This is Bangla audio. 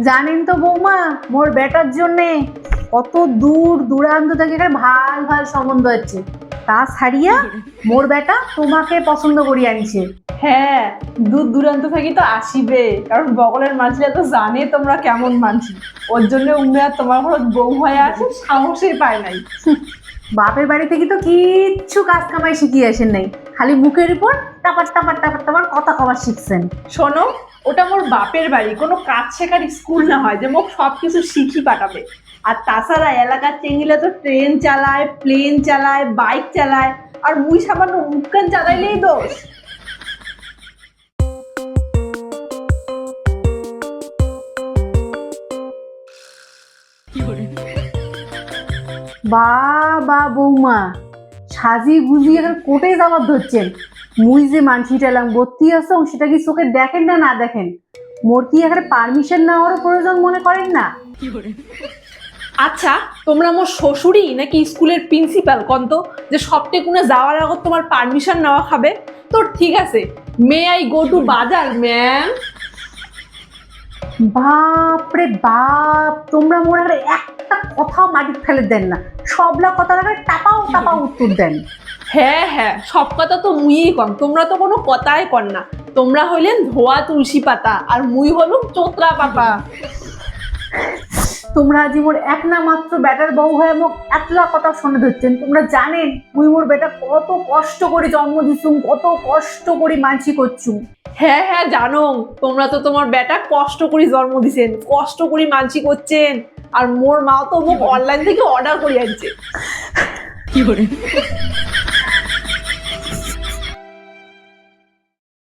জানেন তো বৌমা, মোর বেটার জন্যে কত দূর দূরান্ত থেকে একটা ভাল ভাল সম্বন্ধ আছে। তা ছাড়িয়া মোর বেটা তোমাকে পছন্দ করি আনছে। হ্যাঁ, দূর দূরান্ত থেকে তো আসিবে, কারণ বগলের মানছিরা তো জানে তোমরা কেমন মানছি। ওর জন্য উম্মে আর তোমার ঘর বউ হয়ে আসে সাহসই পায় নাই। বাপের বাড়ি থেকে তো কিচ্ছু কাজ কামাই শিখিয়ে আসেন নাই, খালি মুখের উপর টাপার টাপার টাপার টাপার কথা কবার শিখছেন। শোনো, ওটা মোর বাপের বাড়ি, কোনো কাজ শেখার স্কুল না হয় যে মোক সবকিছু শিখি পাঠাবে। আর তাছাড়া এলাকার চেঙ্গিলা তো ট্রেন চালায়, প্লেন চালায়, বাইক চালায়, আর মুই সামান্য মুখকান চালাইলেই দোষ। বা বা বৌমা, সাজি গুজি এখন কোটে যাওয়ার ধরছেন। মুই যে মানসিটা এলাম ভর্তি আছে সেটা কি চোখে দেখেন না না দেখেন? মোর কি এখানে পারমিশন নেওয়ারও প্রয়োজন মনে করেন না? আচ্ছা, তোমরা মোর শ্বশুরই নাকি স্কুলের প্রিন্সিপাল কন্ত যে সবটেকুনে যাওয়ার আগত তোমার পারমিশন নেওয়া খাবে? তো ঠিক আছে, মে আই গো টু বাজার ম্যাম? বাপরে বাপ, তোমরা মোর আর একটা কথাও মাটি ফেলে দেন না, সবলা কথা টাপাও টাপাও উত্তর দেন। হ্যাঁ হ্যাঁ, সব কথা তো মুইই কম, তোমরা তো কোনো কথাই কর না। তোমরা হইলেন ধোয়া তুলসী পাতা আর মুই হলুম চোতরা পাতা। তোমরা আজি মোর এক না মাত্র বেটার বউ হয়ে মোক এতলা কথা শুনে ধরছেন। তোমরা জানেন মুই মোর বেটা কত কষ্ট করে জন্ম দিছুম, কত কষ্ট করে মানসি করছুম। হ্যাঁ হ্যাঁ জানো, তোমরা তো তোমার বেটা কষ্ট করে জন্ম দিছেন, কষ্ট করে মানসি করছেন। আর মোর মা তো মোক অনলাইন থেকে অর্ডার করে আনছে।